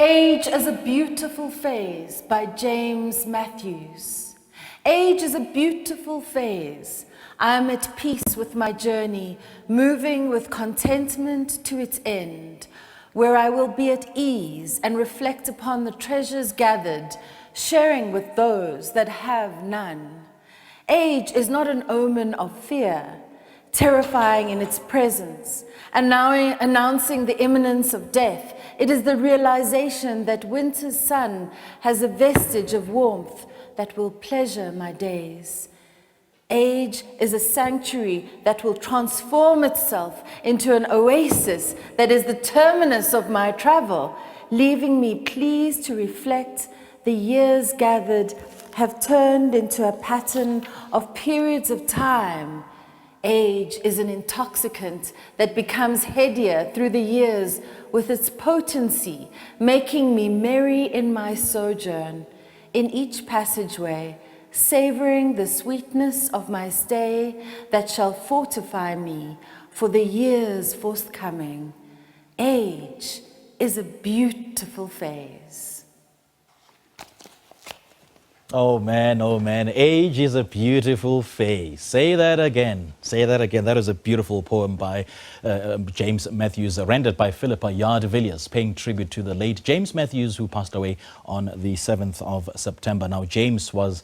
Age is a Beautiful Phase by James Matthews. Age is a beautiful phase. I am at peace with my journey, moving with contentment to its end, where I will be at ease and reflect upon the treasures gathered, sharing with those that have none. Age is not an omen of fear, terrifying in its presence, and now announcing the imminence of death. It is the realization that winter's sun has a vestige of warmth that will pleasure my days. Age is a sanctuary that will transform itself into an oasis that is the terminus of my travel, leaving me pleased to reflect the years gathered have turned into a pattern of periods of time. Age is an intoxicant that becomes headier through the years with its potency, making me merry in my sojourn, in each passageway, savoring the sweetness of my stay that shall fortify me for the years forthcoming. Age is a beautiful phase. Oh man, age is a beautiful phase. Say that again. Say that again. That is a beautiful poem by James Matthews, rendered by Phillippa Yaa de Villiers, paying tribute to the late James Matthews, who passed away on the 7th of September. Now, James was,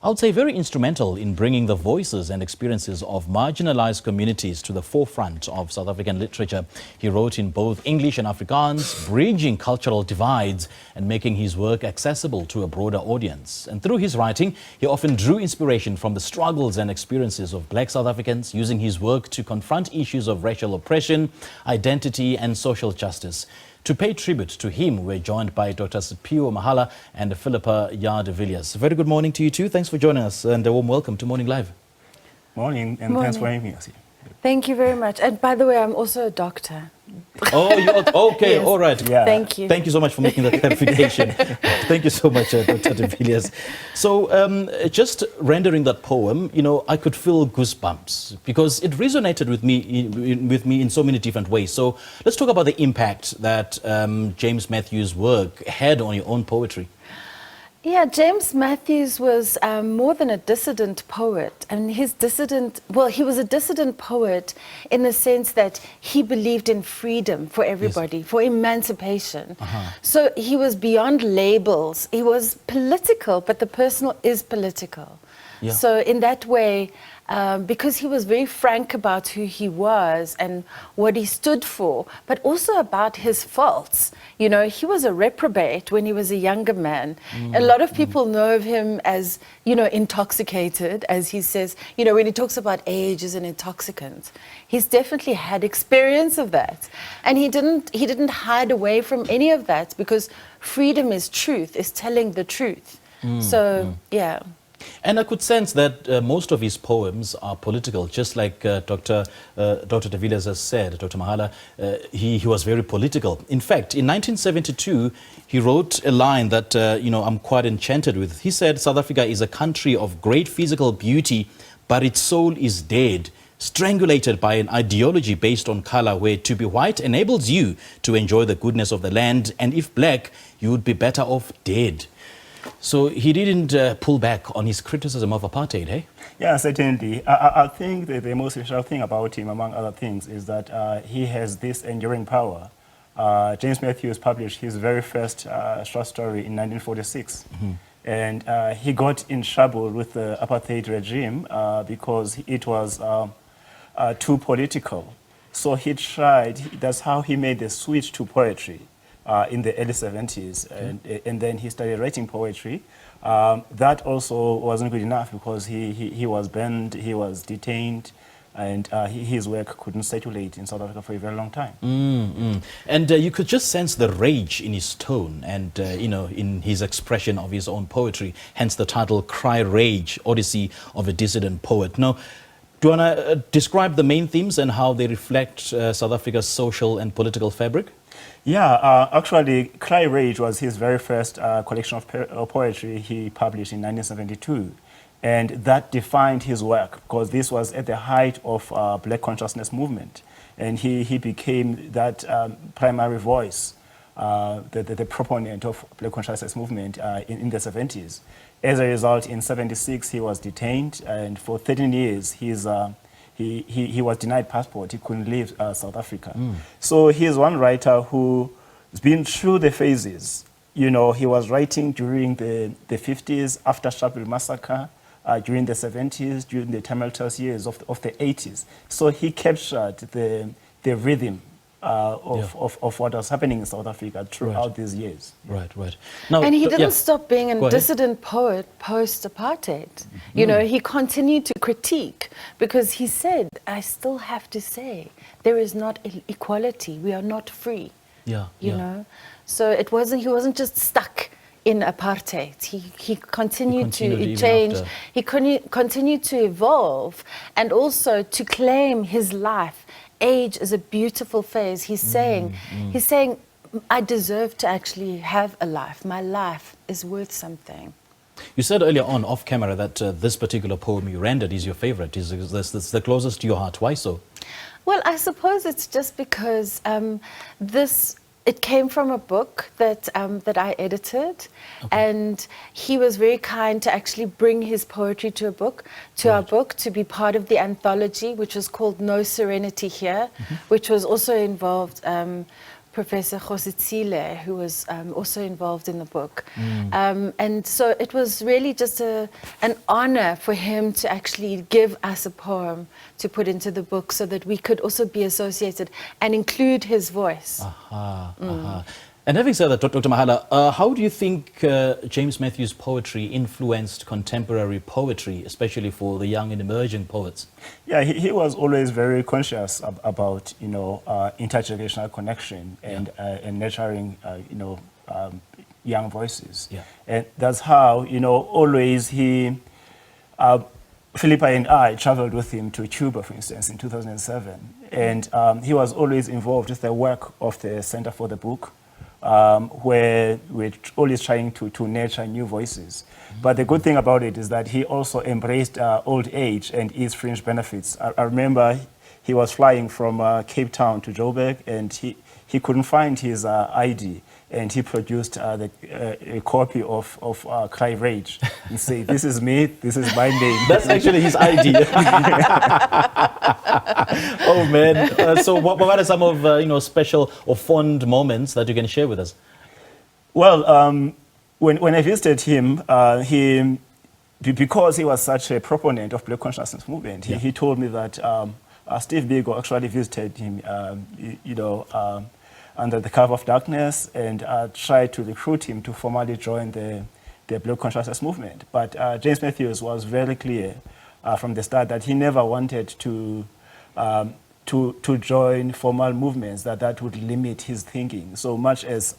I would say, very instrumental in bringing the voices and experiences of marginalized communities to the forefront of South African literature. He wrote in both English and Afrikaans, bridging cultural divides and making his work accessible to a broader audience. And through his writing, he often drew inspiration from the struggles and experiences of Black South Africans, using his work to confront issues of racial oppression, identity, and social justice. To pay tribute to him, we're joined by Dr. Siphiwo Mahala and Phillippa Yaa de Villiers. Very good morning to you two. Thanks for joining us, and a warm welcome to Morning Live. Morning, and thanks for having us here. Thank you very much. And by the way, I'm also a doctor. Oh, you're okay. Yes. All right. Yeah. Thank you. Thank you so much for making that clarification. Thank you so much, Dr. de Villiers. So just rendering that poem, you know, I could feel goosebumps because it resonated with me in so many different ways. So let's talk about the impact that James Matthews' work had on your own poetry. Yeah, James Matthews was more than a dissident poet. And he was a dissident poet in the sense that he believed in freedom for everybody, yes, for emancipation. So he was beyond labels. He was political, but the personal is political. Yeah. So in that way, because he was very frank about who he was and what he stood for, but also about his faults. You know, he was a reprobate when he was a younger man. A lot of people know of him as, you know, intoxicated, as he says, you know, when he talks about age as an intoxicant. He's definitely had experience of that. And he didn't hide away from any of that, because freedom is truth, is telling the truth. Yeah. And I could sense that most of his poems are political, just like Dr. de Villiers has said, Dr. Mahala, he was very political. In fact, in 1972, he wrote a line that, you know, I'm quite enchanted with. He said, "South Africa is a country of great physical beauty, but its soul is dead, strangulated by an ideology based on color, where to be white enables you to enjoy the goodness of the land, and if black, you would be better off dead." So he didn't pull back on his criticism of apartheid, eh? Yeah, certainly. I think that the most essential thing about him, among other things, is that he has this enduring power. James Matthews published his very first short story in 1946. And he got in trouble with the apartheid regime because it was too political. So he tried, that's how he made the switch to poetry. In the early 70s, and then he started writing poetry. That also wasn't good enough because he was banned, he was detained, and his work couldn't circulate in South Africa for a very long time. And you could just sense the rage in his tone and, you know, in his expression of his own poetry, hence the title Cry Rage, Odyssey of a Dissident Poet. Now, do you want to describe the main themes and how they reflect South Africa's social and political fabric? Yeah, actually, Cry Rage was his very first collection of poetry he published in 1972. And that defined his work, because this was at the height of Black consciousness movement. And he became that primary voice the proponent of black consciousness movement in the 70s. As a result, in 76, he was detained, and for 13 years, he was denied passport. He couldn't leave South Africa. So he is one writer who's been through the phases. You know, he was writing during the 50s, after Sharpeville massacre, during the 70s, during the tumultuous years of the 80s. So he captured the rhythm of what was happening in South Africa throughout these years. Right, right. Now, and he didn't stop being a dissident poet post-apartheid. You know, he continued to critique because he said, I still have to say, there is not equality. We are not free. You know? So it wasn't, he wasn't just stuck in apartheid. He continued to change. He continued to evolve and also to claim his life. Age is a beautiful phase. He's saying, I deserve to actually have a life. My life is worth something. You said earlier on, off camera, that this particular poem you rendered is your favorite. Is this the closest to your heart? Why so? Well, I suppose it's just because it came from a book that I edited, and he was very kind to actually bring his poetry to our book, to be part of the anthology, which was called No Serenity Here, which was also involved Professor Tsile, who was also involved in the book. And so it was really just an honor for him to actually give us a poem to put into the book so that we could also be associated and include his voice. And having said that, Dr. Mahala, how do you think James Matthews' poetry influenced contemporary poetry, especially for the young and emerging poets? Yeah, he was always very conscious about, you know, intergenerational connection and nurturing, you know, young voices. And that's how, you know, always he, Phillippa and I traveled with him to Cuba, for instance, in 2007. And he was always involved with the work of the Center for the Book, where we're always trying to nurture new voices. But the good thing about it is that he also embraced old age and its fringe benefits. I remember he was flying from Cape Town to Joburg, and he couldn't find his ID, and he produced a copy of Cry Rage. He said, "This is me, this is my name." That's actually his ID. Oh man! So what are some of you know, special or fond moments that you can share with us? Well, when I visited him, because he was such a proponent of Black consciousness movement, he told me that Steve Biko actually visited him, you know, under the cover of darkness, and tried to recruit him to formally join the Black consciousness movement. But James Matthews was very clear from the start that he never wanted to join formal movements that would limit his thinking, so much as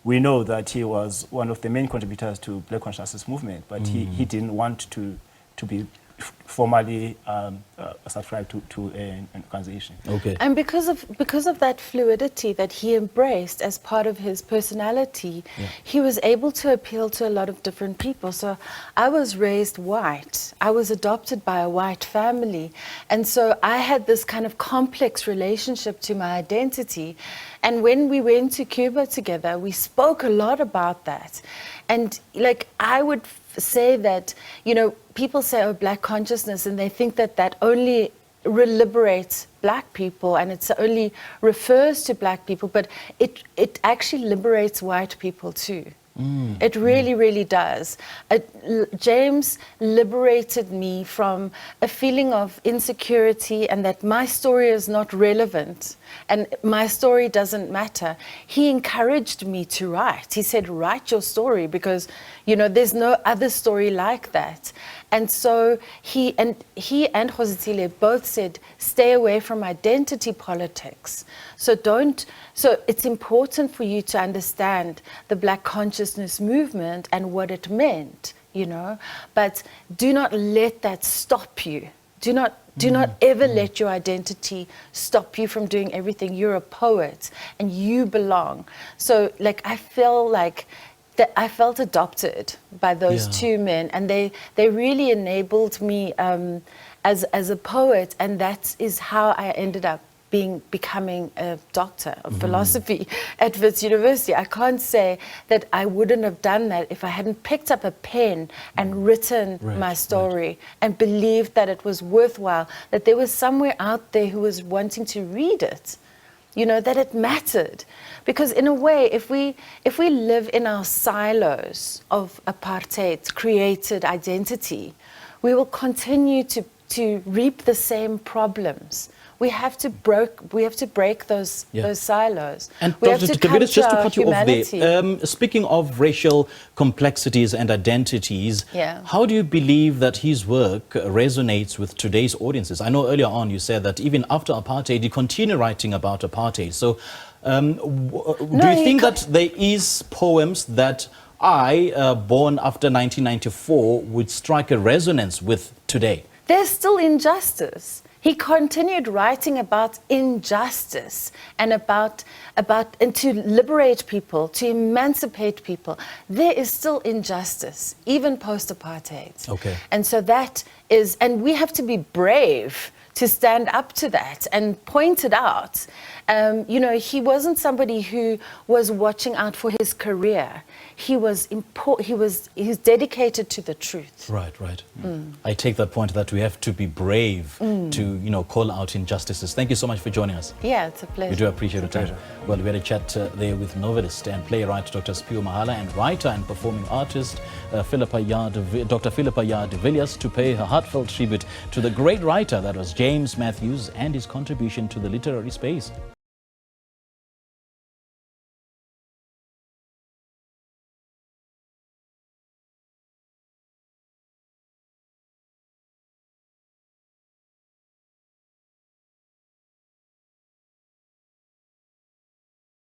we know that he was one of the main contributors to Black consciousness movement, but he didn't want to be formally subscribed to an organization. Okay. And because of that fluidity that he embraced as part of his personality, he was able to appeal to a lot of different people. So I was raised white. I was adopted by a white family. And so I had this kind of complex relationship to my identity. And when we went to Cuba together, we spoke a lot about that. And like, I would say that, you know, people say, oh, Black consciousness, and they think that that only liberates Black people and it only refers to Black people, but it actually liberates white people too. It really, really does. James liberated me from a feeling of insecurity and that my story is not relevant and my story doesn't matter. He encouraged me to write. He said, write your story because, you know, there's no other story like that. And so he and Tsile both said, stay away from identity politics. So it's important for you to understand the Black consciousness movement and what it meant, you know, but do not let that stop you. Do not ever let your identity stop you from doing everything. You're a poet and you belong. So like, I feel like that I felt adopted by those two men, and they really enabled me as a poet, and that is how I ended up becoming a doctor of philosophy at Wits University. I can't say that I wouldn't have done that if I hadn't picked up a pen and written my story and believed that it was worthwhile, that there was somewhere out there who was wanting to read it, you know, that it mattered. Because in a way, if we live in our silos of apartheid created identity, we will continue to reap the same problems. We have to break those silos. And we Dr. have to de Villiers, just to culture cut you off humanity. there, speaking of racial complexities and identities, how do you believe that his work resonates with today's audiences? I know earlier on you said that even after apartheid, you continue writing about apartheid. So do you think that there is poems that born after 1994, would strike a resonance with today? There's still injustice. He continued writing about injustice and and to liberate people, to emancipate people. There is still injustice, even post-apartheid. Okay. And so that is, and we have to be brave to stand up to that and point it out. You know, he wasn't somebody who was watching out for his career. He's dedicated to the truth. Right. I take that point that we have to be brave to, you know, call out injustices. Thank you so much for joining us. Yeah, it's a pleasure. We do appreciate your time. Well, we had a chat there with novelist and playwright Dr. Siphiwo Mahala and writer and performing artist Dr. Phillippa Yaa de Villiers to pay her heartfelt tribute to the great writer that was James Matthews and his contribution to the literary space.